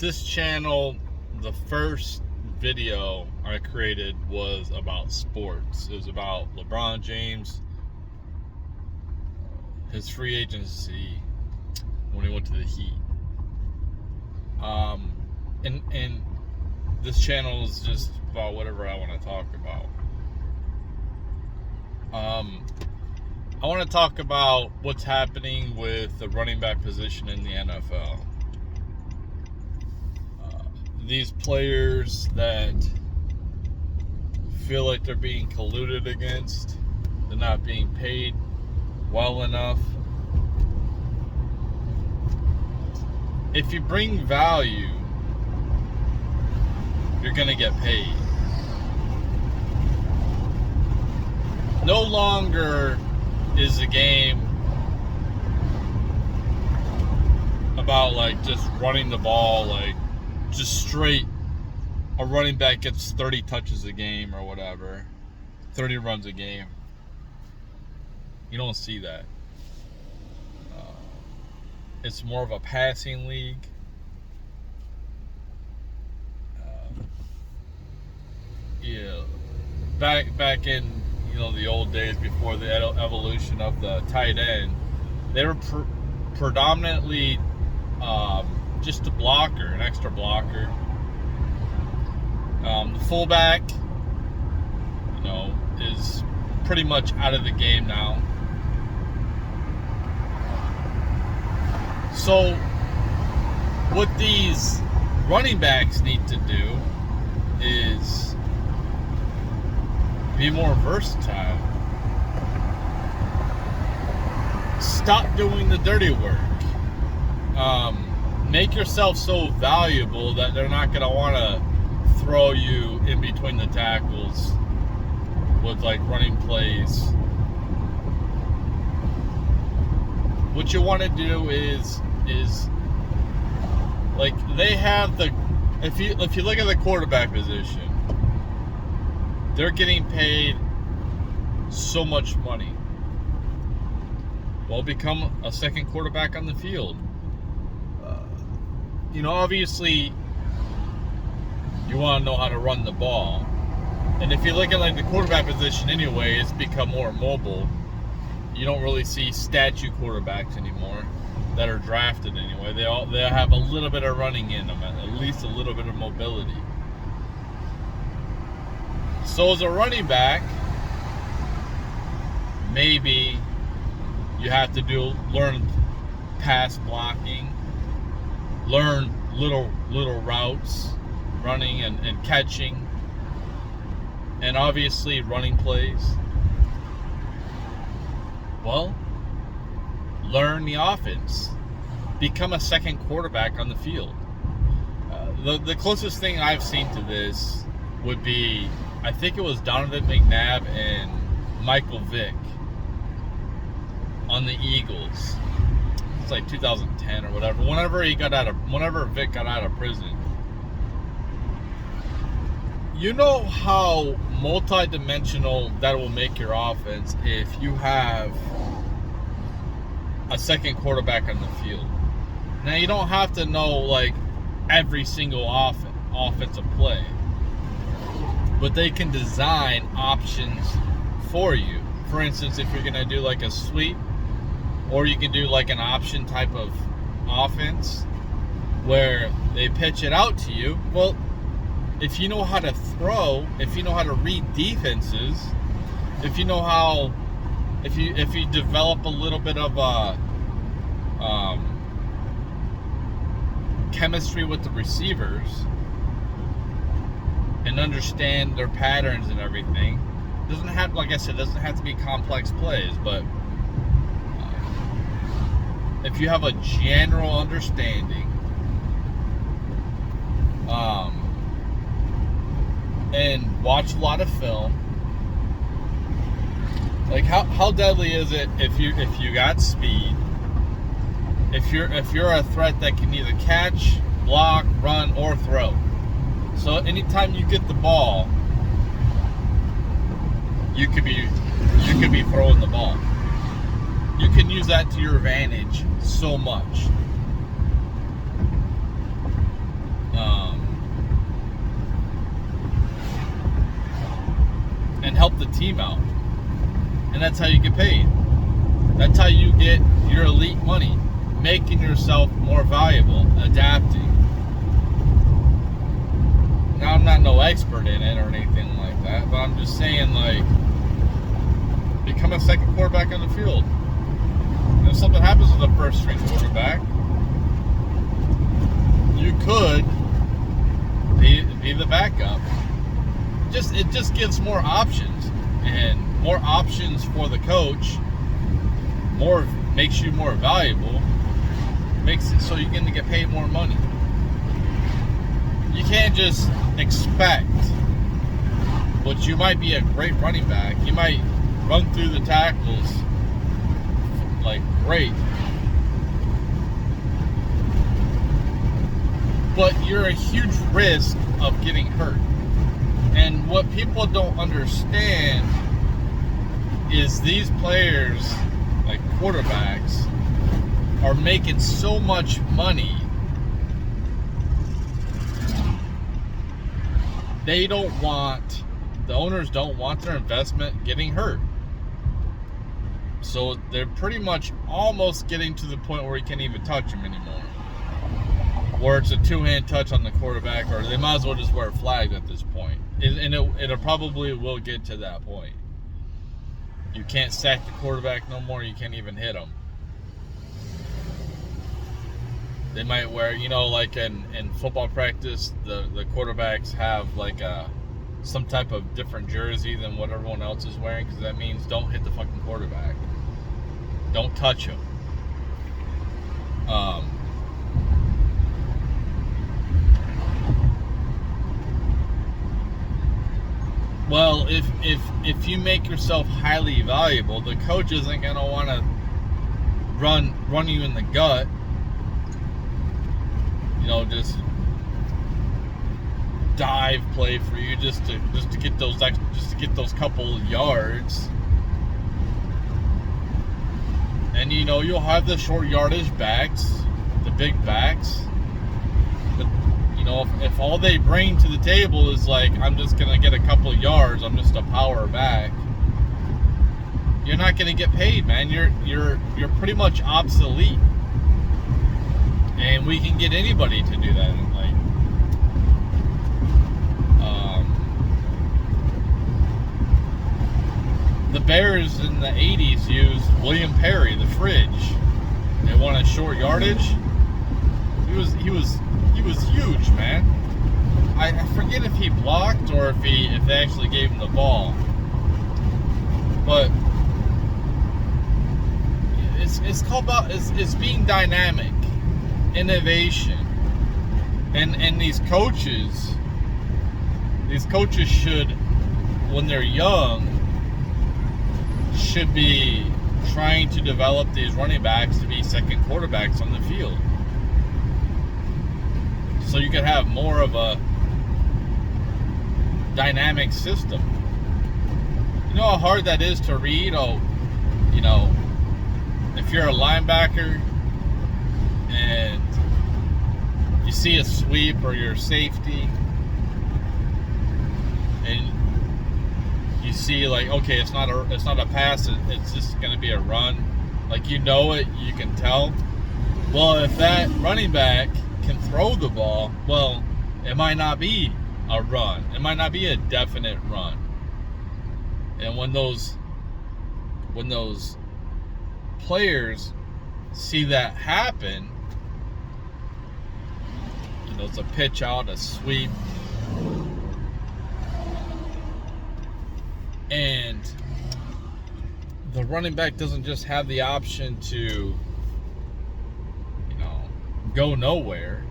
this channel, the first video I created was about sports. It was about LeBron James, his free agency when he went to the Heat. And this channel is just about whatever I want to talk about. I want to talk about what's happening with the running back position in the NFL. These players that feel like they're being colluded against, they're not being paid well enough. If you bring value, you're going to get paid. No longer is the game about like just running the ball, like just straight. A running back gets 30 touches a game or whatever, 30 runs a game. You don't see that. It's more of a passing league. Yeah, back in the old days before the evolution of the tight end, they were predominantly just a blocker, an extra blocker. The fullback, is pretty much out of the game now. So, what these running backs need to do is be more versatile. Stop doing the dirty work. Make yourself so valuable that they're not going to want to throw you in between the tackles with like running plays. What you want to do is like they have the if you look at the quarterback position, they're getting paid so much money. Well, become a second quarterback on the field. Obviously, you want to know how to run the ball. And if you look at like the quarterback position anyway, it's become more mobile. You don't really see statue quarterbacks anymore that are drafted anyway. They have a little bit of running in them, at least a little bit of mobility. So as a running back, maybe you have to learn pass blocking, learn little routes, running and catching, and obviously running plays. Well, learn the offense. Become a second quarterback on the field. The closest thing I've seen to this would be, I think it was Donovan McNabb and Michael Vick on the Eagles. It's like 2010 or whatever. Whenever Vick got out of prison. You know how multi-dimensional that will make your offense if you have a second quarterback on the field. Now, you don't have to know like every single offensive play, but they can design options for you. For instance, if you're going to do like a sweep, or you can do like an option type of offense where they pitch it out to you. Well, if you know how to throw, if you know how to read defenses, if you develop a little bit of chemistry with the receivers and understand their patterns and everything, doesn't have to be complex plays, but if you have a general understanding, and watch a lot of film, like how deadly is it if you got speed, if you're a threat that can either catch, block, run, or throw. So anytime you get the ball, you could be throwing the ball. You can use that to your advantage so much. team out. And that's how you get paid. That's how you get your elite money. Making yourself more valuable, adapting. Now, I'm not no expert in it or anything like that, but I'm just saying, like, become a second quarterback on the field. And if something happens with the first string quarterback, you could be the backup. It just gives more options, and more options for the coach. Makes you more valuable. Makes it so you get to get paid more money. You can't just expect, but you might be a great running back. You might run through the tackles like great, but you're a huge risk of getting hurt. And what people don't understand is these players, like quarterbacks, are making so much money. The owners don't want their investment getting hurt. So they're pretty much almost getting to the point where you can't even touch them anymore. Or it's a two-hand touch on the quarterback, or they might as well just wear a flag at this point. And it probably will get to that point. You can't sack the quarterback no more. You can't even hit him. They might wear, like in football practice, the quarterbacks have like some type of different jersey than what everyone else is wearing, because that means don't hit the fucking quarterback. Don't touch him. Well, if you make yourself highly valuable, the coach isn't gonna want to run you in the gut. Just dive play for you just to get those couple yards. And you'll have the short yardage backs, the big backs. But if all they bring to the table is like, I'm just gonna get a couple yards, I'm just a power back, you're not gonna get paid, man. You're pretty much obsolete. And we can get anybody to do that. The Bears in the 80s used William Perry, the fridge. They wanted short yardage. He was huge, man. I forget if he blocked or if they actually gave him the ball. But it's being dynamic, innovation, and these coaches should, when they're young, should be trying to develop these running backs to be second quarterbacks on the field, so you could have more of a dynamic system. You know how hard that is to read? If you're a linebacker and you see a sweep, or your safety, and you see like, okay, it's not a pass, it's just going to be a run. Like, it, you can tell. Well, if that running back can throw the ball, well, it might not be a run. It might not be a definite run. And when those players see that happen, it's a pitch out, a sweep, and the running back doesn't just have the option to go nowhere.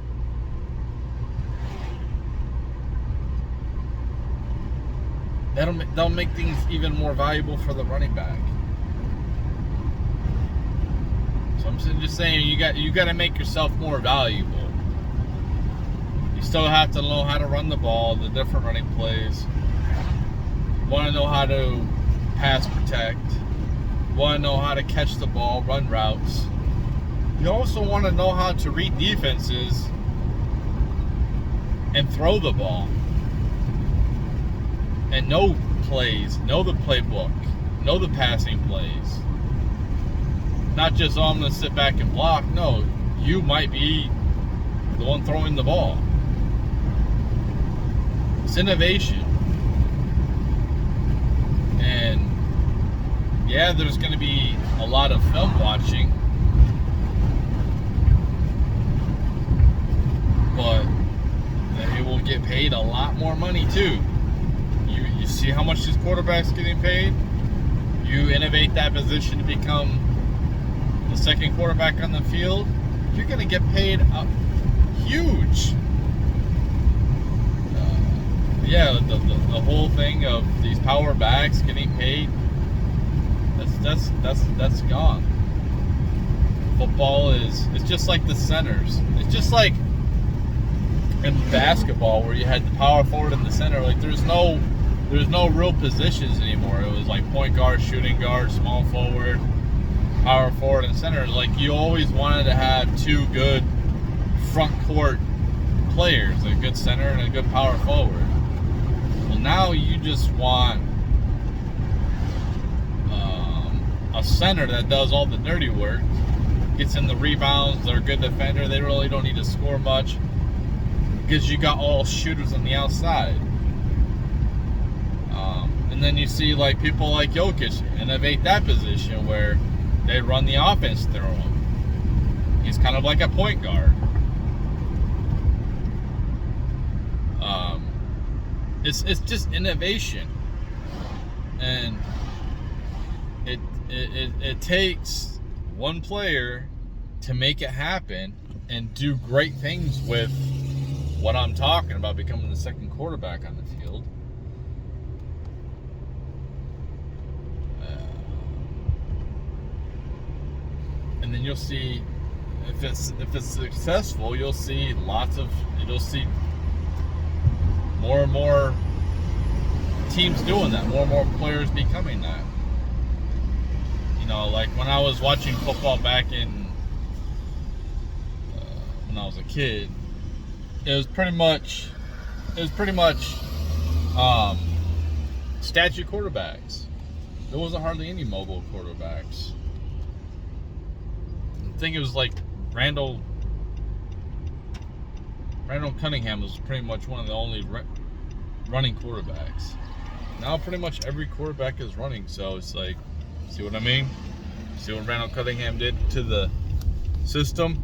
That'll make things even more valuable for the running back. So I'm just saying, you got to make yourself more valuable. You still have to know how to run the ball, the different running plays. You want to know how to pass protect. You want to know how to catch the ball, run routes. You also want to know how to read defenses and throw the ball. And know plays, know the playbook, know the passing plays. Not just, oh, I'm going to sit back and block. No, you might be the one throwing the ball. It's innovation. And yeah, there's going to be a lot of film watching, but they will get paid a lot more money too. You see how much this quarterback's getting paid? You innovate that position to become the second quarterback on the field, you're going to get paid huge. Yeah, the whole thing of these power backs getting paid, that's gone. Football it's just like the centers. It's just like in basketball where you had the power forward and the center. Like there's no real positions anymore. It was like point guard, shooting guard, small forward, power forward, and center. Like you always wanted to have two good front court players, a good center and a good power forward. Well, now you just want a center that does all the dirty work, gets in the rebounds, they're a good defender, they really don't need to score much because you got all shooters on the outside. And then you see like people like Jokic innovate that position where they run the offense through him. He's kind of like a point guard. It's just innovation, and it takes one player to make it happen and do great things with what I'm talking about, becoming the second quarterback on the field. And then you'll see if it's successful, you'll see more and more teams doing that, more and more players becoming that. You know, like when I was watching football back in when I was a kid, it was pretty much statue quarterbacks. There wasn't hardly any mobile quarterbacks. I think it was like Randall Cunningham was pretty much one of the only running quarterbacks. Now pretty much every quarterback is running, so it's like, see what I mean? See what Randall Cunningham did to the system?